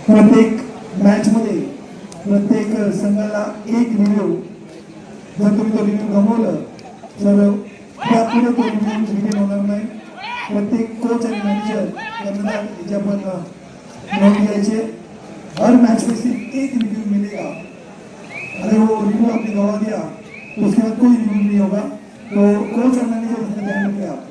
प्रत्येक मॅच मध्ये प्रत्येक संघाला एक रिव्ह्यू, जर तुम्ही तो रिव्ह्यू गमावलं तर त्यापुढे तो रिव्ह्यू रिव्ह्यू होणार नाही. प्रत्येक कोच आणि मॅनेजर यांना याच्या पण नोंद घ्यायचे. हर मैच में सिर्फ एक रिव्यू मिलेगा. अगर वो रिव्यू आपने गवा दिया तो उसके बाद कोई रिव्यू नहीं होगा. तो कोच और मैनेजर इसमें ध्यान रखें आप.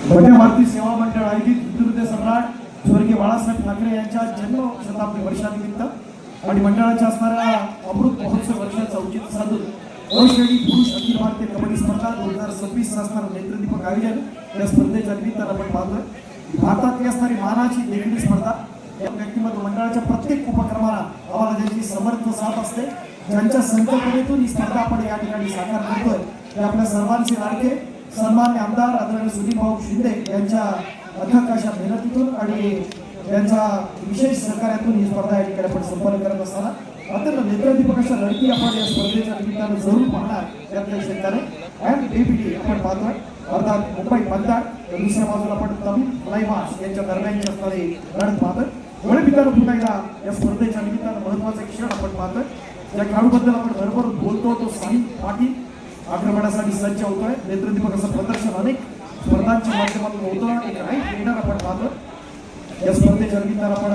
वंदे भारती सेवा मंडळ आयोजित हिंदुहृदय सम्राट स्वर्गीय बाळासाहेब ठाकरे यांच्या जन्म शताब्दी वर्षानिमित्त आणि मंडळाच्या असणाऱ्या अमृत महोत्सव वर्षाचं औचित्य साधून अश्रेणी पुरुष अखिल भारतीय कबड्डी स्पर्धा 2026 असणारं नेत्रदीपक आयोजन या स्पर्धेच्या निमित्तानं आपण पाहतोय. भारतातली असणारी मानाची देखणी स्पर्धा या व्यक्तिमत्व मंडळाच्या प्रत्येक उपक्रमाला आम्हाला ज्यांची समर्थ साथ असते, ज्यांच्या संकल्पनेतून ही स्पर्धा आपण या ठिकाणी साकार करतोय ते आपल्या सर्वांचे लाडके सन्मान्य आमदार आदरणीय सुधीर भाऊ शिंदे यांच्या अथक अशा मेहनतीतून आणि त्यांच्या विशेष सहकार्यातून ही स्पर्धा या ठिकाणी आपण संपन्न करत असताना अत्यंत नेत्रदीपक अशा लढती आपण या स्पर्धेच्या निमित्तानं जरूर पाहणार यातल्या शेतकरी अँड डेप्युटी आपण पाहतोय. अर्थात मुंबई मतदार दुसऱ्या बाजूला आपण तमिळ फ्लायमार्श यांच्या दरम्यानची असणारी लढत पाहतोय. वडे मित्रांनो पुन्हा एकदा या स्पर्धेच्या निमित्तानं महत्वाचा क्षण आपण पाहतोय. ज्या खेळाडूबद्दल आपण भरभरून बोलतो तो साई पाटील आक्रमणासाठी सज्ज होतोय. नेत्रदीपक असं प्रदर्शन अनेक स्पर्धांच्या माध्यमातून होतं. एक राईट ट्रेनर आपण पाहतो या स्पर्धेच्या निमित्तानं आपण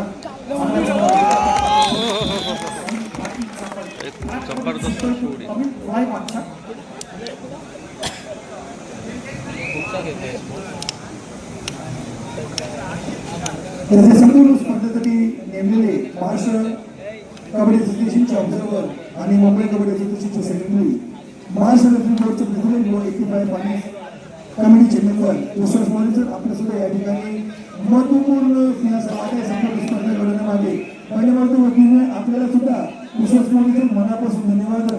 संपूर्ण स्पर्धेसाठी नेमलेले महाराष्ट्र कबड्डी असोसिएशनचे ऑब्झर्वर आणि मुंबई कबड्डी असोसिएशनचे सेक्रेटरी, महाराष्ट्र रेफरी बोर्डचे प्रेसिडेंट व 85 फायनान्स कमिटीचे मेंबर विश्वास मॉनिटर आपल्या सुद्धा या ठिकाणी महत्वपूर्ण स्पर्धा घडवण्यामागे पहिल्या वतीने आपल्याला सुद्धा विश्वास मॉनिटर मनापासून धन्यवाद.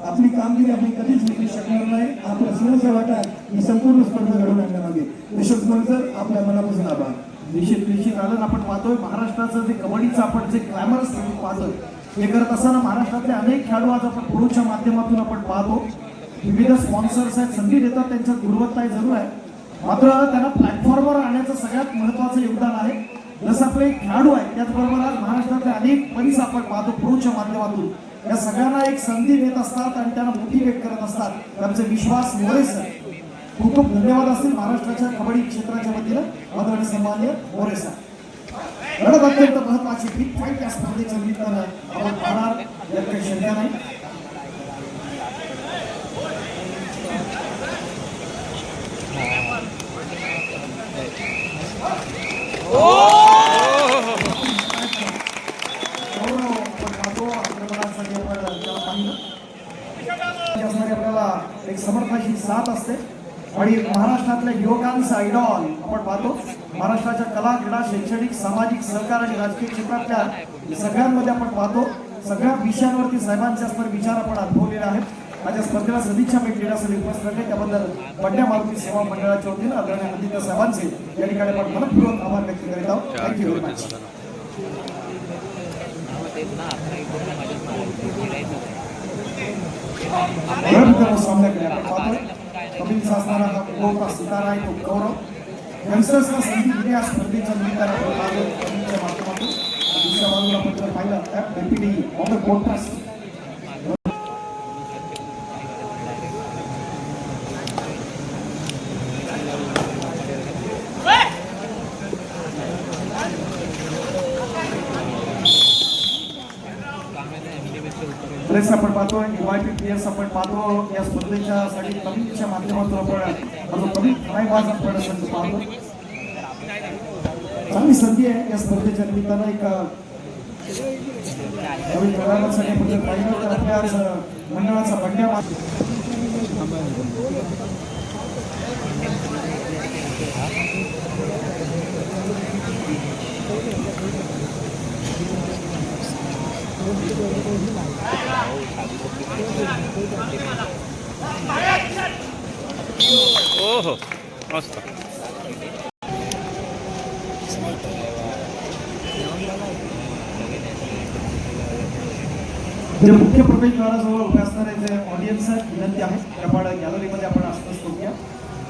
आपली कामगिरी आपण कधीच विकू शकणार नाही. आपल्या सिंहाचा वाटा ही संपूर्ण स्पर्धा घडवून आणण्यामागे विश्वास मॉनिटर आपल्या मनापासून आभार. निश्चित आलं आपण पाहतोय महाराष्ट्राचं जे कबड्डीचं आपण जे ग्लॅमरस पाहतोय हे करत असताना महाराष्ट्रातले अनेक खेळाडू आज आपण पुढच्या माध्यमातून आपण पाहतो. विविध स्पॉन्सर्स आहेत, संधी देतात, त्यांच्यात गुणवत्ता जरूर आहे, मात्र त्यांना प्लॅटफॉर्मवर आणण्याचं सगळ्यात महत्त्वाचं योगदान आहे. जसं आपले खेळाडू आहेत त्याचबरोबर आज महाराष्ट्रातले अनेक पंच आपण पाहतो पुढच्या माध्यमातून या सगळ्यांना एक संधी देत असतात आणि त्यांना मोटिवेट करत असतात. त्यांचे विश्वास मोरे सर खूप खूप धन्यवाद असतील महाराष्ट्राच्या कबड्डी क्षेत्राच्या वतीनं आदरणीय सन्माननीय मोरे सर. लढत अत्यंत महत्वाची बिग फाईट या स्पर्धेच्या निमित्तानं आपण पाहणार यात काही शंका नाही. आपल्याला एक समर्थाची साथ असते आणि महाराष्ट्रातल्या युवकांचा आयडॉल आपण पाहतो. महाराष्ट्राच्या कला, क्रीडा, शैक्षणिक, सामाजिक, सहकार आणि राजकीय क्षेत्रातल्या सगळ्यांमध्ये आपण पाहतो सगळ्या विषयांवरती साहेबांचे असणारे विचार आपण अनुभवलेले आहेत। माझ्या स्पर्धेला सदिच्छा भेट देण्यासाठी उपस्थित राहिले त्याबद्दल बंड्या मारुती सेवा मंडळाच्या वतीनं आदरणीय आदित्य साहेबांचे या ठिकाणी आपण मनपूर्वक आभार व्यक्त करीत आहोत। Thank you very much. सामन्याकडे आपण पाहतोय कपिल शासनाला हा मोठा सितारा आहे तो गौरव यंगस्टर्सला संधी दिली या स्पर्धेच्या निमित्तानं आपण पाहतोय कपिलच्या माध्यमातून। दुसऱ्या बाजूला आपण जर पाहिलं deputy of the podcast place आपण पाहतोय UIP प्लेयर्स आपण पाहतो या स्पर्धेच्या साठी कमिटीच्या माध्यमातून आपण कमी ठाणेबाज आपण संधी पाहतो। चांगली संधी आहे या स्पर्धेच्या निमित्तानं एक नवीन प्रकारासाठी आपण पाहिलं तर आपल्या आज मंडळाचा बंड्या ओहो मस्त जे मुख्य प्रवेशद्वाराजवळ उभे असणारे जे ऑडियन्स विनंती आहे आपण गॅलरीमध्ये आपण असतो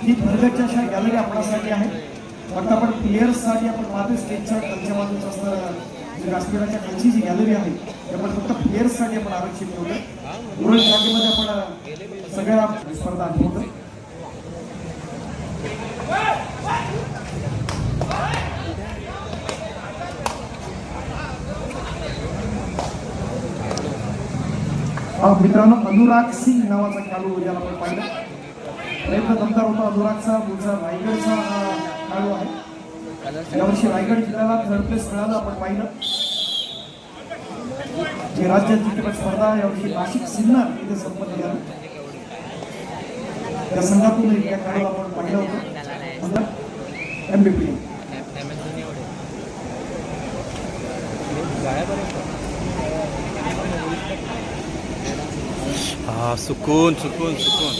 की भरगतच्या अशा गॅलरी आपल्यासाठी आहे। फक्त आपण प्लेयर्ससाठी आपण पाहतो स्टेजच्या खालच्या बाजूला असणारं जे व्यासपीठाच्या खालची जी गॅलरी आहे ती आपण फक्त प्लेयर्ससाठी आपण आरक्षित ठेवलं। उर्वरित जागेमध्ये आपण सगळ्या स्पर्धा अनुभवतो। मित्रांनो अनुराग सिंग नावाचा खेळाडू याला आपण पाहिलं प्रयत्न दमदार होता अनुरागचा मूळचा रायगडचा खेळाडू आहे। यावर्षी रायगड जिल्ह्याला थर्ड प्लेस मिळालं आपण पाहिलं। जे राज्य जिल्ह्यात स्पर्धा यावर्षी नाशिक सिन्नर इथे संपन्न झाली त्या संघातून या खेळाडूला आपण पाहिलं होतं MVP। हाँ सुकून सुकून सुकून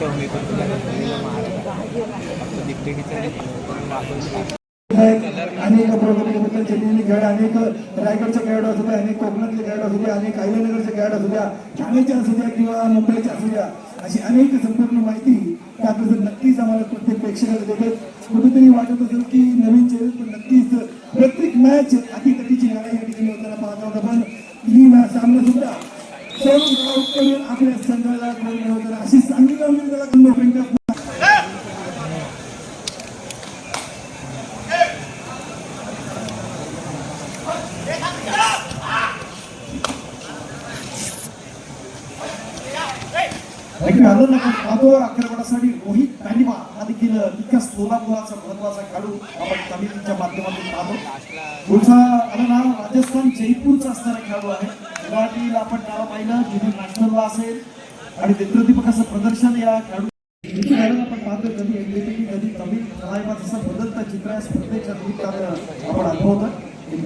मी पण तुला अनेक प्रोग्रामबद्दल जमिनी खेळ, अनेक रायगडचे खेळ असू द्या, अनेक कोकणातले खेळ असू द्या, अनेक अहिल्यानगरचे खेळ असू द्या, ठाण्याचे असू द्या किंवा मुंबईचे असू द्या, अशी अनेक संपूर्ण माहिती त्याबद्दल नक्कीच आम्हाला प्रत्येक प्रेक्षकाला देते. कुठेतरी वाटत असेल की नवीन चेहरे, पण नक्कीच प्रत्येक मॅच अटीतटीची लढाई या ठिकाणी होताना पाहत होता. पण ही मॅच सामना सुद्धा सर्व आपल्या संघाला होताना अशी चांगली कामगिरी त्याला आक्रमणासाठी रोहित पॅनिमा हा देखील तितक्याच सोलापुराचा महत्वाचा खेळाडू आपण तमिळच्या माध्यमातून पाहतो. पुढचा नाव राजस्थान जयपूरचा असणारा खेळाडू आहे. गुवाहाटीला आपण नाव पाहिलं, ज्युनियर नॅशनलला असेल आणि नेत्रदीपक असं प्रदर्शन या खेळाडू आपण पाहतो. कधी एमबीपी कधी तमिळ कलाईबाज असं बदलतं चित्र या स्पर्धेच्या निमित्तानं आपण अनुभवतो.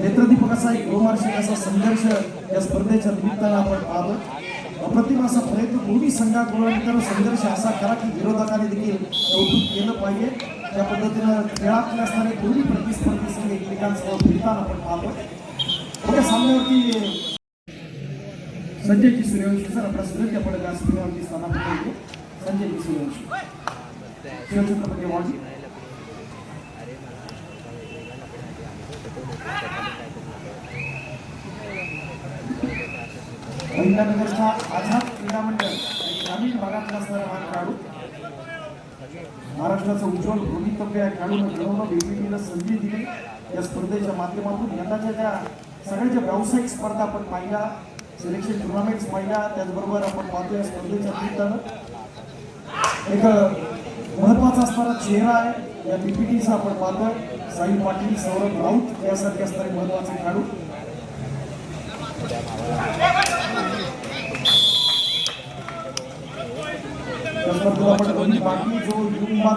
नेत्रदीपक असा एक रोमांचक असा संघर्ष या स्पर्धेच्या निमित्तानं आपण पाहतो. अप्रतिम असा प्रयत्न दोन्ही संघाकडून संघर्ष असा करा की विरोधकांनी देखील कौतुक केलं पाहिजे. त्या पद्धतीनं खेळातले असणारे दोन्ही प्रतिस्पर्धी संघ एकमेकांसह भिडताना आपण पाहतो. सामन्यावरती संजय सूर्यवंशी सर आपला सुरेश आपण व्यासपीठावरती स्थानापन्न होतो. संजय सूर्यवंशी शिवछत्रपती अवॉर्ड अहिल्यानगरचा आझाद क्रीडा मंडळ ग्रामीण भागातला असणारा हा खेळाडू महाराष्ट्राचं उज्ज्वल भवितव्य या खेळाडूनं घडवणं, वेगवेगळीला संधी दिली या स्पर्धेच्या माध्यमातून. यंदाच्या त्या सगळ्या ज्या व्यावसायिक स्पर्धा आपण पाहिल्या, सिलेक्शन टुर्नामेंट्स पाहिल्या, त्याचबरोबर आपण पाहतो या स्पर्धेच्या निमित्तानं एक महत्वाचा असणारा चेहरा आहे या पीपीटीचा आपण पाहतोय. साई पाटील, सौरभ राऊत यासारखे असणारे महत्वाचे खेळाडू. बाकी जो युवा